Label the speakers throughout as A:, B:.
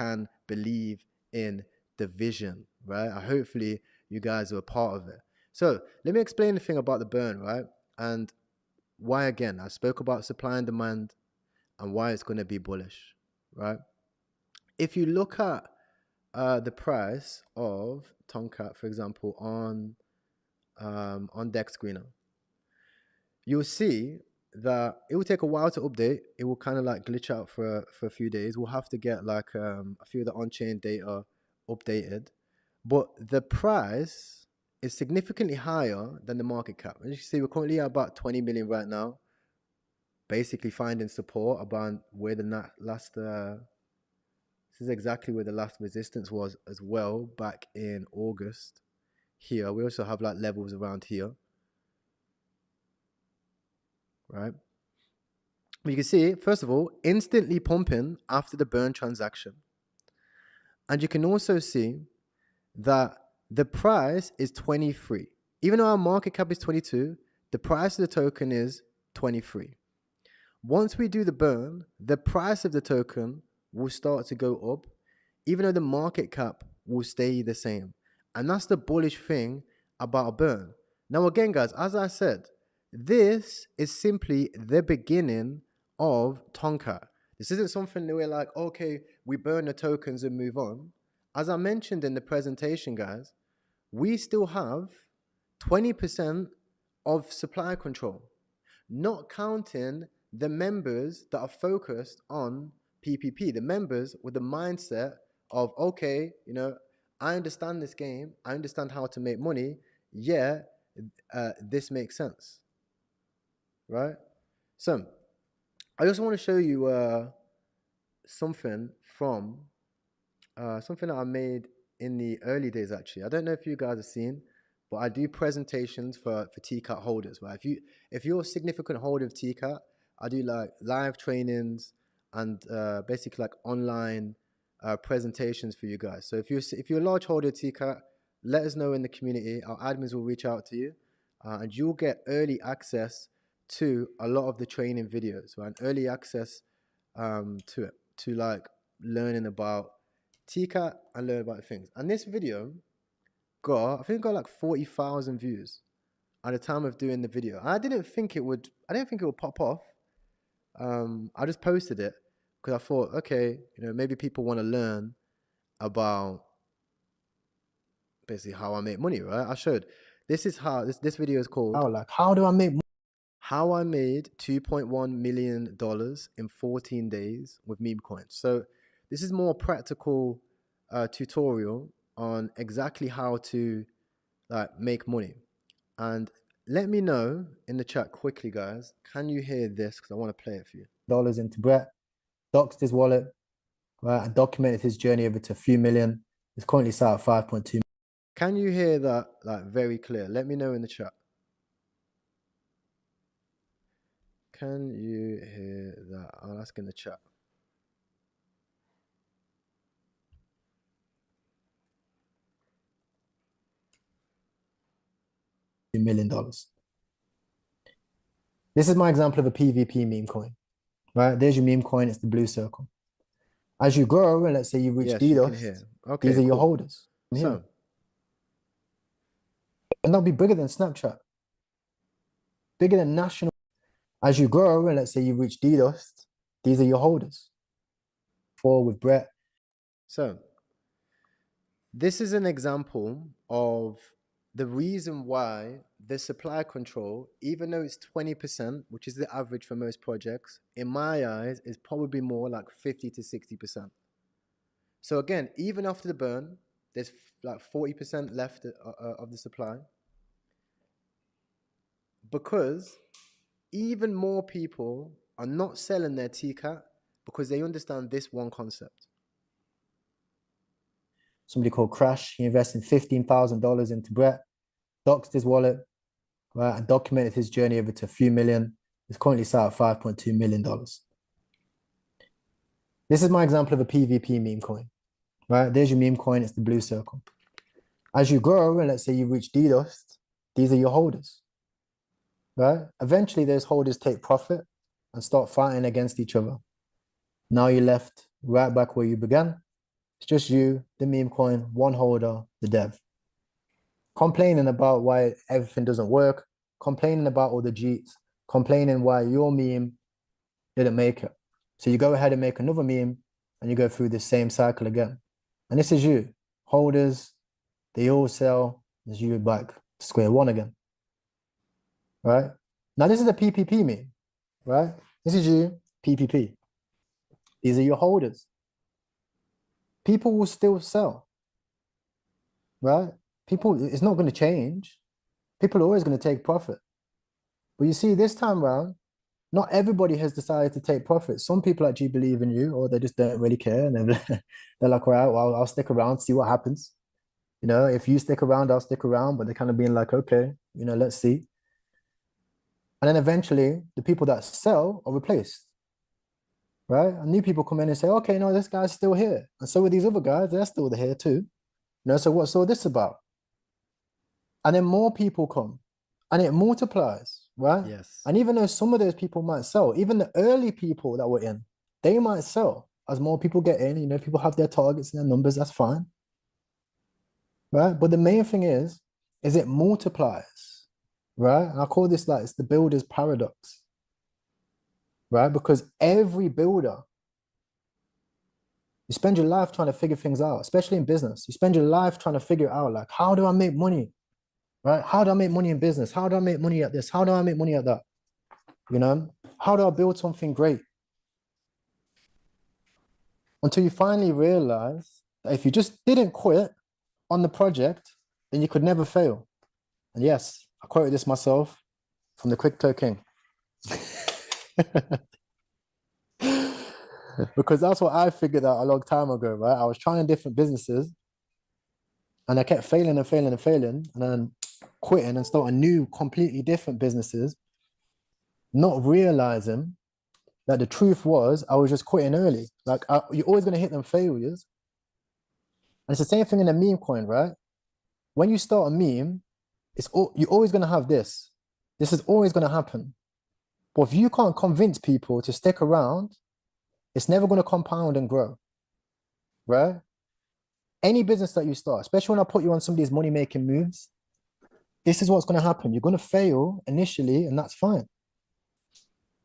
A: can believe in the vision, right? Hopefully you guys are a part of it. So let me explain the thing about the burn, right? And why, again, I spoke about supply and demand and why it's going to be bullish, right? If you look at the price of Tomcat, for example, on Dex Screener, you'll see that it will take a while to update. It will kind of like glitch out for a few days. We'll have to get like a few of the on-chain data updated, but the price is significantly higher than the market cap. As you can see, we're currently at about 20 million right now, basically finding support about where the last this is exactly where the last resistance was as well, back in August. Here we also have like levels around here, right? But you can see, first of all, instantly pumping after the burn transaction. And you can also see that the price is 23. Even though our market cap is 22, the price of the token is 23. Once we do the burn, the price of the token will start to go up, even though the market cap will stay the same. And that's the bullish thing about a burn. Now, again, guys, as I said, this is simply the beginning of Tonka. This isn't something that we're like, okay, we burn the tokens and move on. As I mentioned in the presentation, guys, we still have 20% of supply control, not counting the members that are focused on PPP, the members with the mindset of, okay, you know, I understand this game, I understand how to make money, yeah, this makes sense, right? So I just want to show you something from something that I made in the early days, actually. I don't know if you guys have seen, but I do presentations for TCAT holders, right? If you're a significant holder of TCAT, I do like live trainings and basically like online presentations for you guys. So if you're a large holder of TCAT, let us know in the community. Our admins will reach out to you, and you'll get early access to a lot of the training videos, right? Early access to it, to like learning about TCAT and learn about the things. And this video I think got like 40,000 views at the time of doing the video. I didn't think it would pop off. I just posted it because I thought, okay, you know, maybe people want to learn about basically how I make money, right? I showed this is how this video is called
B: how do I make money?
A: How I made $2.1 million in 14 days with meme coins. So this is more practical tutorial on exactly how to like make money. And let me know in the chat quickly, guys. Can you hear this? Because I want to play it for you.
B: Dollars into Brett, doxed his wallet, right, and documented his journey over to a few million. It's currently sat at 5.2.
A: Can you hear that like very clear? Let me know in the chat. Can you hear that? I'll ask in the chat.
B: $2 million. This is my example of a PvP meme coin, right? There's your meme coin. It's the blue circle. As you grow, and let's say you reach DDoS,
A: okay,
B: these are your holders.
A: So,
B: and they'll be bigger than Snapchat, bigger than national. As you grow, and let's say you reach DDoS, these are your holders. With Brett.
A: So this is an example of the reason why the supply control, even though it's 20%, which is the average for most projects, in my eyes, is probably more like 50 to 60%. So again, even after the burn, there's like 40% left of the supply, because even more people are not selling their TCAT because they understand this one concept.
B: Somebody called Crash, he invested $15,000 into Brett, doxed his wallet, right, and documented his journey over to a few million. It's currently sat at $5.2 million. This is my example of a PvP meme coin, right? There's your meme coin. It's the blue circle. As you grow, and let's say you reach DDoS, these are your holders, right? Eventually, those holders take profit and start fighting against each other. Now you're left right back where you began, It's just you, the meme coin, one holder, the dev. Complaining about why everything doesn't work, complaining about all the cheats, complaining why your meme didn't make it. So you go ahead and make another meme and you go through the same cycle again. And this is you. Holders, they all sell, there's you back to square one again. Right? Now this is a PPP meme, right? This is you, PPP. These are your holders. People will still sell, right? People, it's not going to change. People are always going to take profit. But you see, this time around, not everybody has decided to take profit. Some people actually believe in you, or they just don't really care, and they're like, "Right, well, I'll stick around, see what happens." You know, if you stick around, I'll stick around. But they're kind of being like, "Okay, you know, let's see." And then eventually, the people that sell are replaced, right? And new people come in and say, "Okay, no, this guy's still here," and so are these other guys. They're still here too. You know, so what's all this about? And then more people come, and it multiplies, right?
A: Yes.
B: And even though some of those people might sell, even the early people that were in, they might sell as more people get in. You know, people have their targets and their numbers. That's fine, right? But the main thing is it multiplies, right? And I call this like it's the builder's paradox, right? Because every builder, you spend your life trying to figure things out, especially in business. You spend your life trying to figure out like, how do I make money? Right? How do I make money in business? How do I make money at this? How do I make money at that? You know, how do I build something great? Until you finally realize that if you just didn't quit on the project, then you could never fail. And yes, I quoted this myself from the Krypto King. Because that's what I figured out a long time ago, right? I was trying different businesses and I kept failing and failing and failing, and then quitting and starting new, completely different businesses, not realizing that the truth was I was just quitting early. Like you're always going to hit them failures. And it's the same thing in a meme coin, right? When you start a meme, you're always going to have this. This is always going to happen. But if you can't convince people to stick around, it's never going to compound and grow, right? Any business that you start, especially when I put you on some of these money making moves, this is what's going to happen. You're going to fail initially, and that's fine.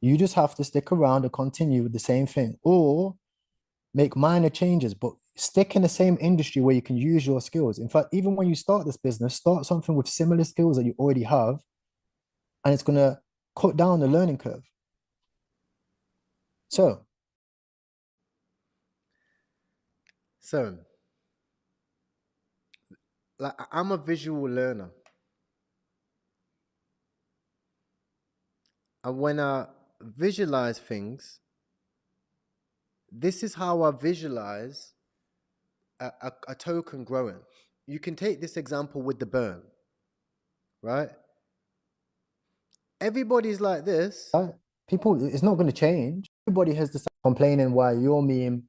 B: You just have to stick around and continue with the same thing, or make minor changes, but stick in the same industry where you can use your skills. In fact, even when you start this business, start something with similar skills that you already have, and it's going to cut down the learning curve. So,
A: like, I'm a visual learner. And when I visualize things, this is how I visualize a token growing. You can take this example with the burn, right? Everybody's like this.
B: people, it's not going to change. Everybody has to start complaining why your meme.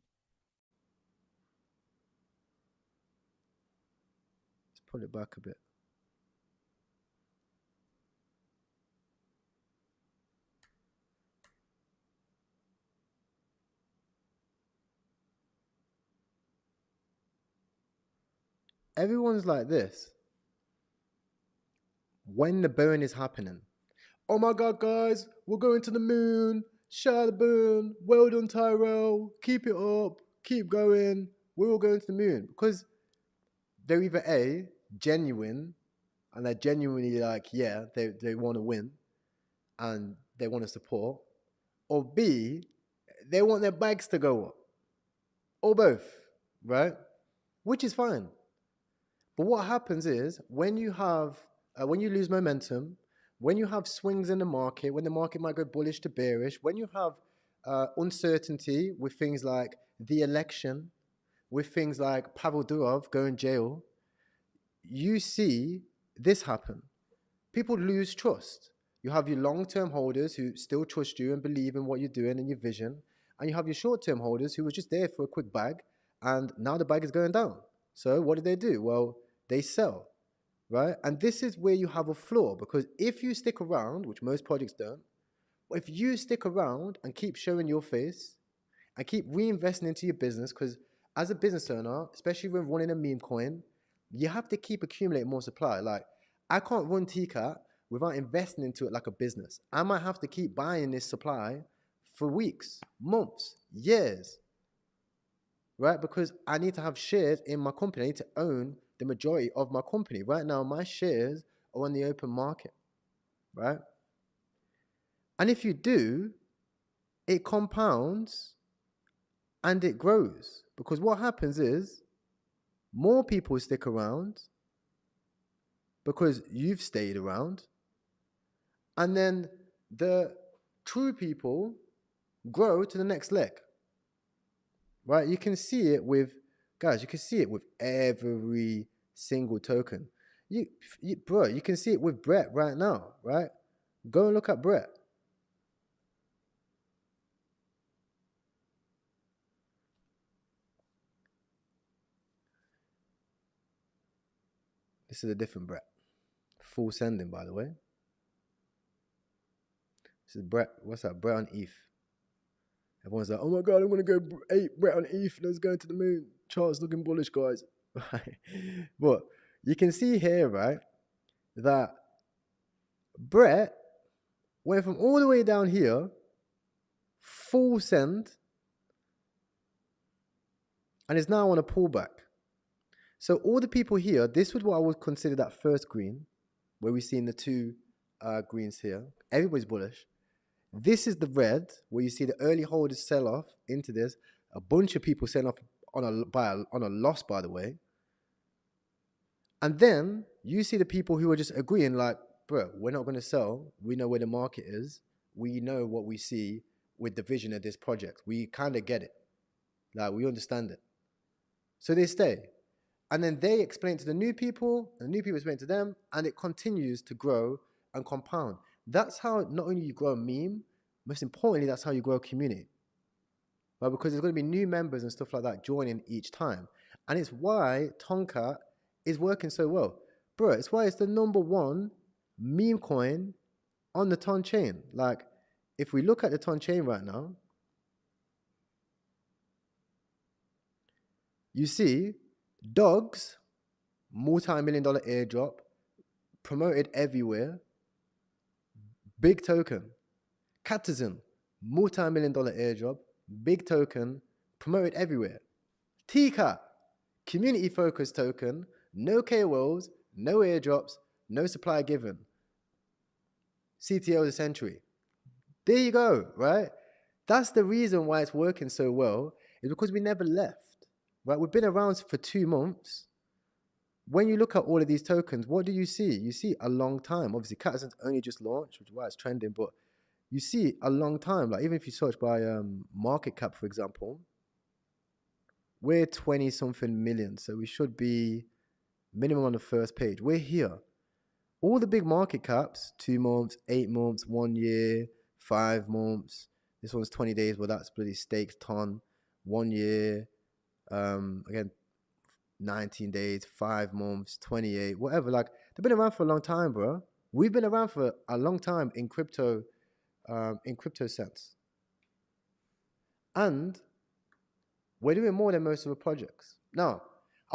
A: Let's pull it back a bit. Everyone's like this when the burn is happening. Oh my God, guys, we're going to the moon. Share the burn. Well done, Tyrell. Keep it up. Keep going. We're all going to the moon. Because they're either A, genuine, and they're genuinely like, yeah, they want to win and they want to support. Or B, they want their bags to go up. Or both, right? Which is fine. But what happens is when you lose momentum, when you have swings in the market, when the market might go bullish to bearish, when you have uncertainty with things like the election, with things like Pavel Durov going jail, you see this happen. People lose trust. You have your long-term holders who still trust you and believe in what you're doing and your vision, and you have your short-term holders who were just there for a quick bag, and now the bag is going down. So what do? Well, they sell, right? And this is where you have a flaw, because if you stick around, which most projects don't, if you stick around and keep showing your face and keep reinvesting into your business, because as a business owner, especially when running a meme coin, you have to keep accumulating more supply. Like, I can't run TCAT without investing into it like a business. I might have to keep buying this supply for weeks, months, years, right? Because I need to have shares in my company. I need to own the majority of my company. Right now, my shares are on the open market, right? And if you do, it compounds and it grows. Because what happens is more people stick around because you've stayed around. And then the true people grow to the next leg, right? You can see it with, guys, you can see it with every single token. Bro, you can see it with Brett right now, right? Go and look at Brett. This is a different Brett. Full sending, by the way. This is Brett. What's that? Brett on ETH. Everyone's like, oh my God, I'm going to go 8 Brett on ETH. Let's go to the moon. Chart's looking bullish, guys. Right? But you can see here, right, that Brett went from all the way down here, full send, and is now on a pullback. So all the people here, this was what I would consider that first green, where we've seen the two greens here. Everybody's bullish. This is the red, where you see the early holders sell off into this. A bunch of people sell off on a loss, by the way. And then you see the people who are just agreeing, like, bro, we're not going to sell. We know where the market is. We know what we see with the vision of this project. We kind of get it. Like, we understand it. So they stay. And then they explain to the new people, and the new people explain to them, and it continues to grow and compound. That's how not only you grow a meme, most importantly, that's how you grow a community. Right? Because there's going to be new members and stuff like that joining each time. And it's why Tonka is working so well. Bro, it's why it's the #1 meme coin on the Ton chain. Like, if we look at the Ton chain right now, you see Dogs, multi-million-dollar airdrop, promoted everywhere. Big token. Catizen, multi-million-dollar airdrop, big token, promoted everywhere. TCAT, community-focused token, no KOLs, no airdrops, no supply given. CTO of the century. There you go, right? That's the reason why it's working so well, is because we never left. Right? We've been around for 2 months. When you look at all of these tokens, what do you see? You see a long time. Obviously, Catizen's only just launched, which is why it's trending, but you see a long time. Like, even if you search by market cap, for example, we're 20-something million. So we should be minimum on the first page. We're here. All the big market caps, 2 months, 8 months, 1 year, 5 months. This one's 20 days. Well, that's bloody staked ton. 1 year. Again, 19 days, 5 months, 28, whatever. Like, they've been around for a long time, bro. We've been around for a long time in crypto sense. And we're doing more than most of the projects. Now,